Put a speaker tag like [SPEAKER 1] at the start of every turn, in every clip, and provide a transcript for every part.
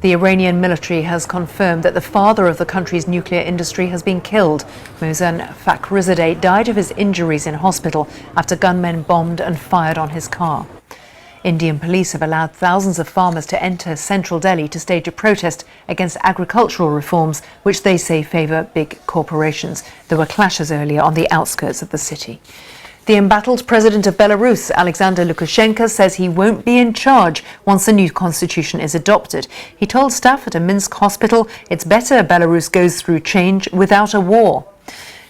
[SPEAKER 1] The Iranian military has confirmed that the father of the country's nuclear industry has been killed. Mohsen Fakhrizadeh died of his injuries in hospital after gunmen bombed and fired on his car. Indian police have allowed thousands of farmers to enter central Delhi to stage a protest against agricultural reforms, which they say favour big corporations. There were clashes earlier on the outskirts of the city. The embattled president of Belarus, Alexander Lukashenko, says he won't be in charge once the new constitution is adopted. He told staff at a Minsk hospital it's better Belarus goes through change without a war.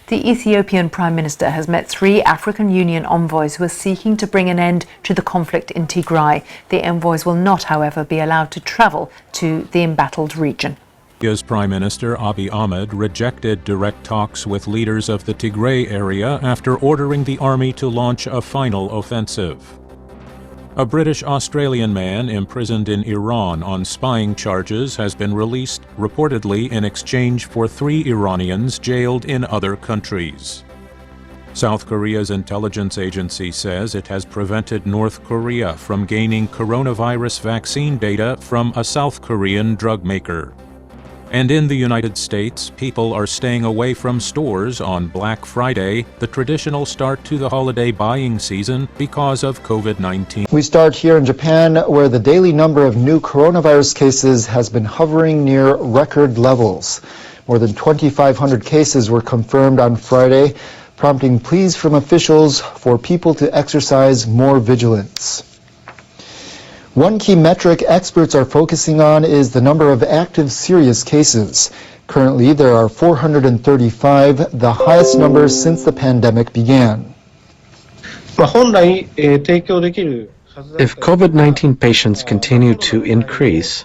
[SPEAKER 1] The Ethiopian Prime Minister has met 3 African Union envoys who are seeking to bring an end to the conflict in Tigray. The envoys will not, however, be allowed to travel to the embattled region.
[SPEAKER 2] Ethiopia's Prime Minister Abiy Ahmed rejected direct talks with leaders of the Tigray area after ordering the army to launch a final offensive. A British-Australian man imprisoned in Iran on spying charges has been released, reportedly in exchange for 3 Iranians jailed in other countries. South Korea's intelligence agency says it has prevented North Korea from gaining coronavirus vaccine data from a South Korean drug maker. And in the United States, people are staying away from stores on Black Friday, the traditional start to the holiday buying season, because of COVID-19.
[SPEAKER 3] We start here in Japan, where the daily number of new coronavirus cases has been hovering near record levels. More than 2,500 cases were confirmed on Friday, prompting pleas from officials for people to exercise more vigilance. One key metric experts are focusing on is the number of active serious cases. Currently, there are 435, the highest number since the pandemic began.
[SPEAKER 4] If COVID-19 patients continue to increase,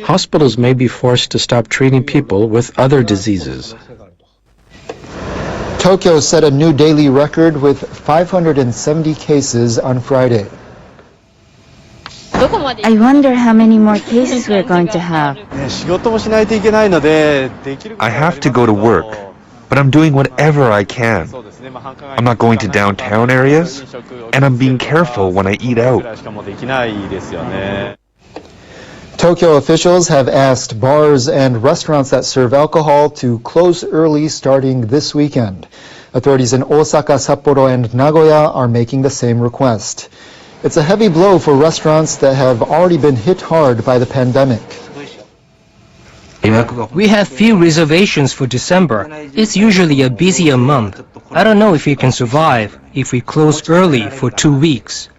[SPEAKER 4] hospitals may be forced to stop treating people with other diseases.
[SPEAKER 3] Tokyo set a new daily record with 570 cases on Friday.
[SPEAKER 5] I wonder how many more cases we're going to have.
[SPEAKER 6] I have to go to work, but I'm doing whatever I can. I'm not going to downtown areas, and I'm being careful when I eat out.
[SPEAKER 3] Tokyo officials have asked bars and restaurants that serve alcohol to close early starting this weekend. Authorities in Osaka, Sapporo, and Nagoya are making the same request. It's a heavy blow for restaurants that have already been hit hard by the pandemic.
[SPEAKER 7] We have few reservations for December. It's usually a busier month. I don't know if we can survive if we close early for 2 weeks.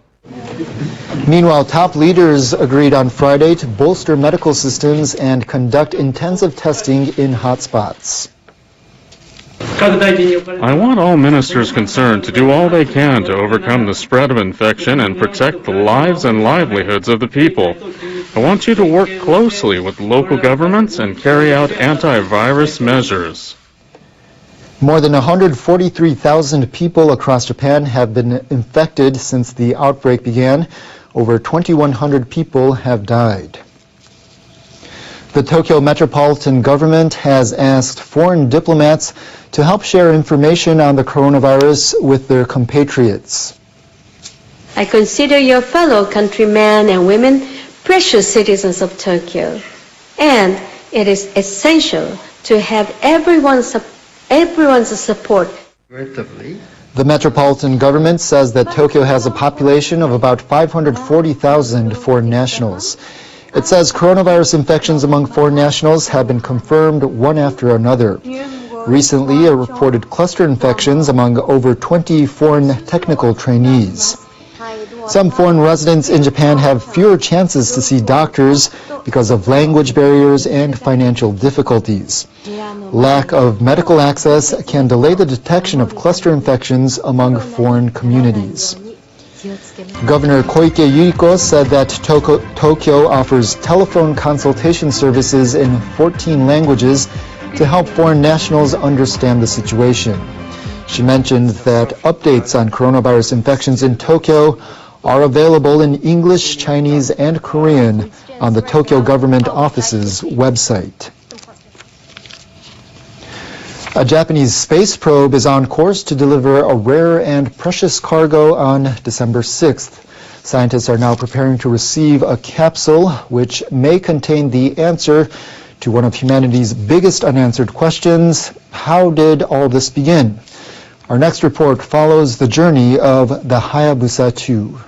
[SPEAKER 3] Meanwhile, top leaders agreed on Friday to bolster medical systems and conduct intensive testing in hotspots.
[SPEAKER 8] I want all ministers concerned to do all they can to overcome the spread of infection and protect the lives and livelihoods of the people. I want you to work closely with local governments and carry out antivirus measures.
[SPEAKER 3] More than 143,000 people across Japan have been infected since the outbreak began. Over 2,100 people have died. The Tokyo metropolitan government has asked foreign diplomats to help share information on the coronavirus with their compatriots.
[SPEAKER 9] I consider your fellow countrymen and women precious citizens of Tokyo, and it is essential to have everyone's support.
[SPEAKER 3] The metropolitan government says that Tokyo has a population of about 540,000 foreign nationals. It says coronavirus infections among foreign nationals have been confirmed one after another. Recently, it reported cluster infections among over 20 foreign technical trainees. Some foreign residents in Japan have fewer chances to see doctors because of language barriers and financial difficulties. Lack of medical access can delay the detection of cluster infections among foreign communities. Governor Koike Yuriko said that Tokyo offers telephone consultation services in 14 languages to help foreign nationals understand the situation. She mentioned that updates on coronavirus infections in Tokyo are available in English, Chinese, and Korean on the Tokyo government office's website. A Japanese space probe is on course to deliver a rare and precious cargo on December 6th. Scientists are now preparing to receive a capsule which may contain the answer to one of humanity's biggest unanswered questions: how did all this begin? Our next report follows the journey of the Hayabusa 2.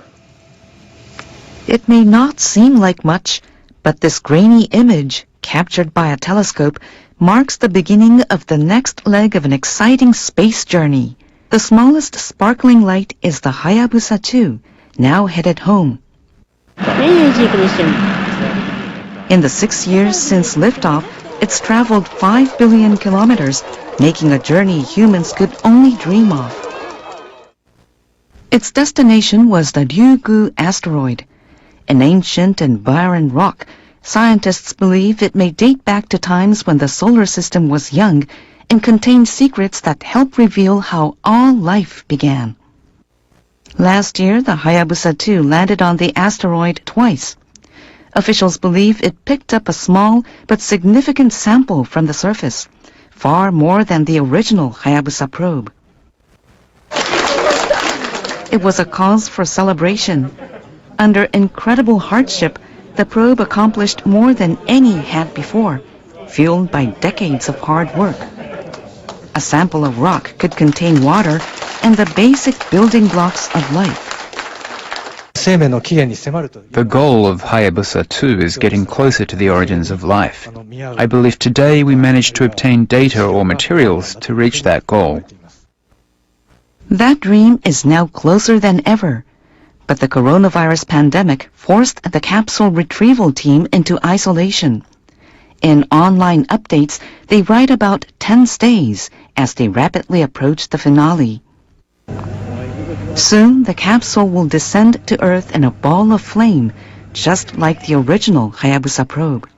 [SPEAKER 10] It may not seem like much, but this grainy image, captured by a telescope, marks the beginning of the next leg of an exciting space journey. The smallest sparkling light is the Hayabusa 2, now headed home. In the 6 years since liftoff, it's traveled 5 billion kilometers, making a journey humans could only dream of. Its destination was the Ryugu asteroid. An ancient and barren rock, scientists believe it may date back to times when the solar system was young and contained secrets that help reveal how all life began. Last year, the Hayabusa 2 landed on the asteroid twice. Officials believe it picked up a small but significant sample from the surface, far more than the original Hayabusa probe. It was a cause for celebration. Under incredible hardship, the probe accomplished more than any had before, fueled by decades of hard work. A sample of rock could contain water and the basic building blocks of life.
[SPEAKER 11] The goal of Hayabusa 2 is getting closer to the origins of life. I believe today we managed to obtain data or materials to reach that goal.
[SPEAKER 10] That dream is now closer than ever, but the coronavirus pandemic forced the capsule retrieval team into isolation. In online updates, they write about 10 stays as they rapidly approach the finale. Soon, the capsule will descend to Earth in a ball of flame, just like the original Hayabusa probe.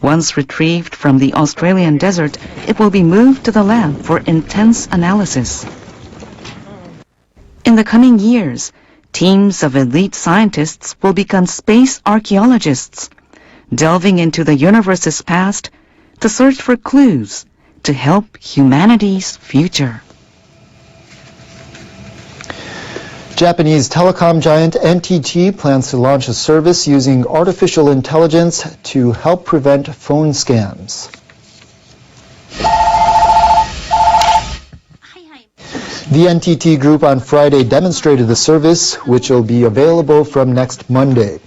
[SPEAKER 10] Once retrieved from the Australian desert, it will be moved to the lab for intense analysis. In the coming years, teams of elite scientists will become space archaeologists, delving into the universe's past to search for clues to help humanity's future.
[SPEAKER 3] Japanese telecom giant NTT plans to launch a service using artificial intelligence to help prevent phone scams. The NTT Group on Friday demonstrated the service, which will be available from next Monday.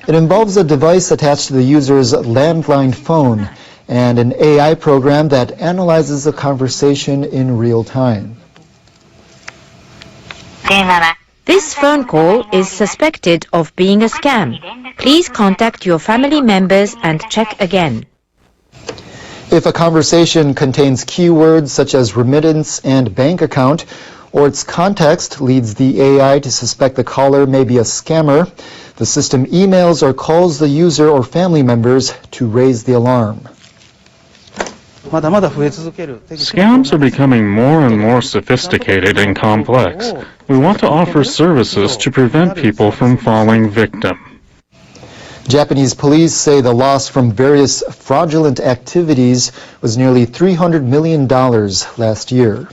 [SPEAKER 3] It involves a device attached to the user's landline phone and an AI program that analyzes the conversation in real time.
[SPEAKER 12] This phone call is suspected of being a scam. Please contact your family members and check again.
[SPEAKER 3] If a conversation contains keywords such as remittance and bank account, or its context leads the AI to suspect the caller may be a scammer, the system emails or calls the user or family members to raise the alarm.
[SPEAKER 8] Scams are becoming more and more sophisticated and complex. We want to offer services to prevent people from falling victim.
[SPEAKER 3] Japanese police say the loss from various fraudulent activities was nearly $300 million last year.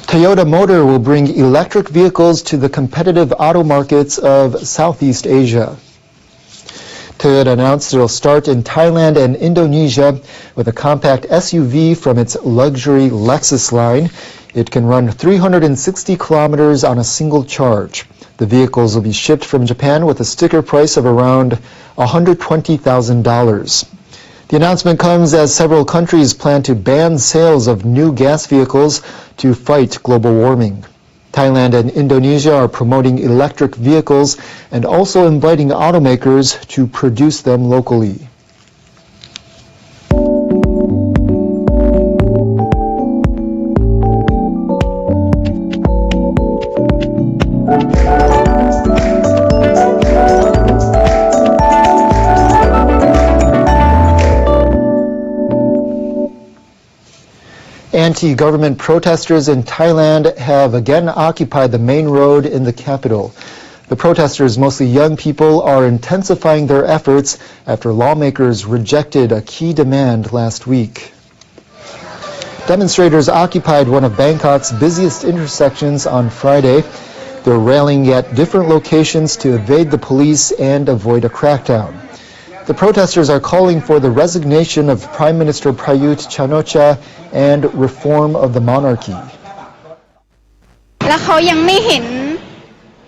[SPEAKER 3] Toyota Motor will bring electric vehicles to the competitive auto markets of Southeast Asia. Toyota announced it will start in Thailand and Indonesia with a compact SUV from its luxury Lexus line. It can run 360 kilometers on a single charge. The vehicles will be shipped from Japan with a sticker price of around $120,000. The announcement comes as several countries plan to ban sales of new gas vehicles to fight global warming. Thailand and Indonesia are promoting electric vehicles and also inviting automakers to produce them locally. Anti-government protesters in Thailand have again occupied the main road in the capital. The protesters, mostly young people, are intensifying their efforts after lawmakers rejected a key demand last week. Demonstrators occupied one of Bangkok's busiest intersections on Friday. They're rallying at different locations to evade the police and avoid a crackdown. The protesters are calling for the resignation of Prime Minister Prayut Chan-o-cha and reform of the monarchy.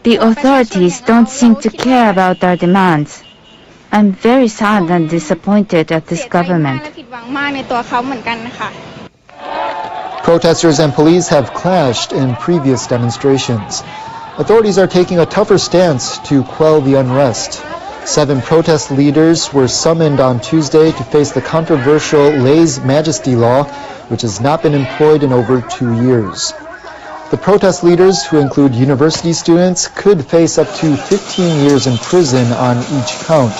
[SPEAKER 5] The authorities don't seem to care about our demands. I'm very sad and disappointed at this government.
[SPEAKER 3] Protesters and police have clashed in previous demonstrations. Authorities are taking a tougher stance to quell the unrest. 7 protest leaders were summoned on Tuesday to face the controversial lèse-majesté law, which has not been employed in over 2 years. The protest leaders, who include university students, could face up to 15 years in prison on each count,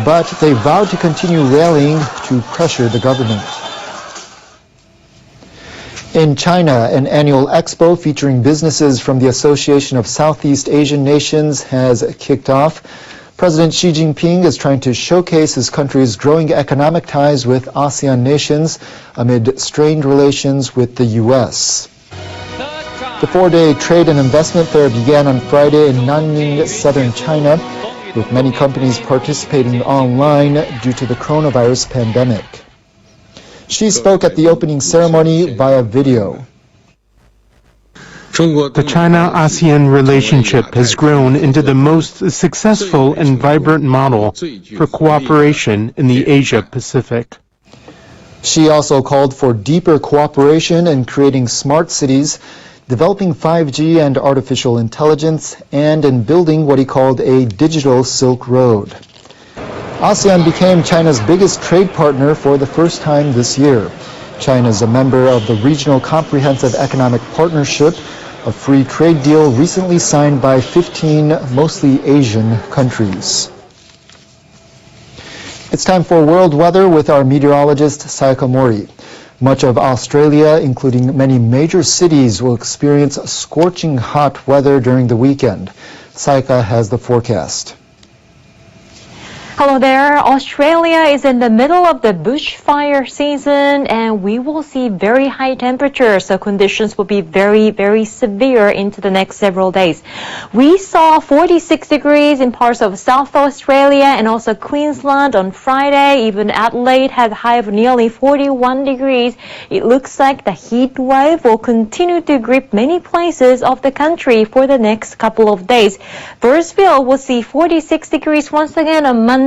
[SPEAKER 3] but they vowed to continue rallying to pressure the government. In China, an annual expo featuring businesses from the Association of Southeast Asian Nations has kicked off. President Xi Jinping is trying to showcase his country's growing economic ties with ASEAN nations amid strained relations with the U.S. The 4-day trade and investment fair began on Friday in Nanning, southern China, with many companies participating online due to the coronavirus pandemic. Xi spoke at the opening ceremony via video.
[SPEAKER 13] The China-ASEAN relationship has grown into the most successful and vibrant model for cooperation in the Asia-Pacific.
[SPEAKER 3] Xi also called for deeper cooperation in creating smart cities, developing 5G and artificial intelligence, and in building what he called a digital Silk Road. ASEAN became China's biggest trade partner for the first time this year. China is a member of the Regional Comprehensive Economic Partnership, a free trade deal recently signed by 15 mostly Asian countries. It's time for world weather with our meteorologist Sayaka Mori. Much of Australia, including many major cities, will experience scorching hot weather during the weekend. Sayaka has the forecast.
[SPEAKER 14] Hello there. Australia is in the middle of the bushfire season and we will see very high temperatures, so conditions will be very, very severe into the next several days. We saw 46 degrees in parts of South Australia and also Queensland on Friday. Even Adelaide had a high of nearly 41 degrees. It looks like the heat wave will continue to grip many places of the country for the next couple of days. Burnsville will see 46 degrees once again on Monday.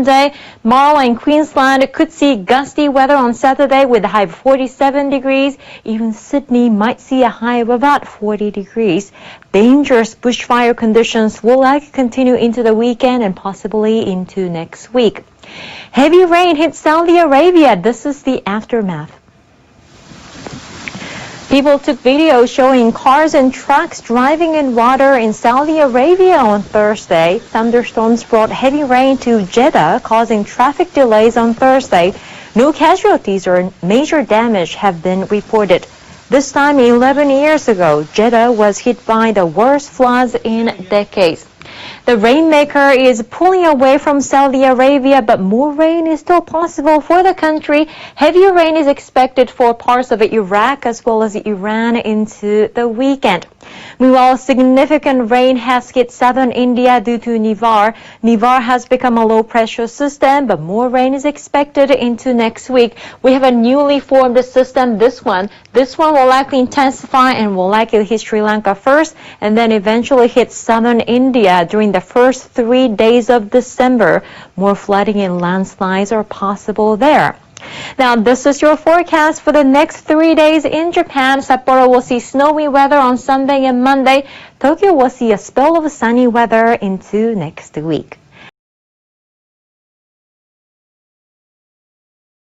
[SPEAKER 14] Marla in Queensland could see gusty weather on Saturday with a high of 47 degrees. Even Sydney might see a high of about 40 degrees. Dangerous bushfire conditions will likely continue into the weekend and possibly into next week. Heavy rain hit Saudi Arabia. This is the aftermath. People took video showing cars and trucks driving in water in Saudi Arabia on Thursday. Thunderstorms brought heavy rain to Jeddah, causing traffic delays on Thursday. No casualties or major damage have been reported. This time 11 years ago, Jeddah was hit by the worst floods in decades. The rainmaker is pulling away from Saudi Arabia, but more rain is still possible for the country. Heavier rain is expected for parts of Iraq as well as Iran into the weekend. Meanwhile, significant rain has hit southern India due to Nivar. Nivar has become a low-pressure system, but more rain is expected into next week. We have a newly formed system, this one. This one will likely intensify and will likely hit Sri Lanka first, and then eventually hit southern India during the first 3 days of December. More flooding and landslides are possible there. Now, this is your forecast for the next 3 days in Japan. Sapporo will see snowy weather on Sunday and Monday. Tokyo will see a spell of sunny weather into next week.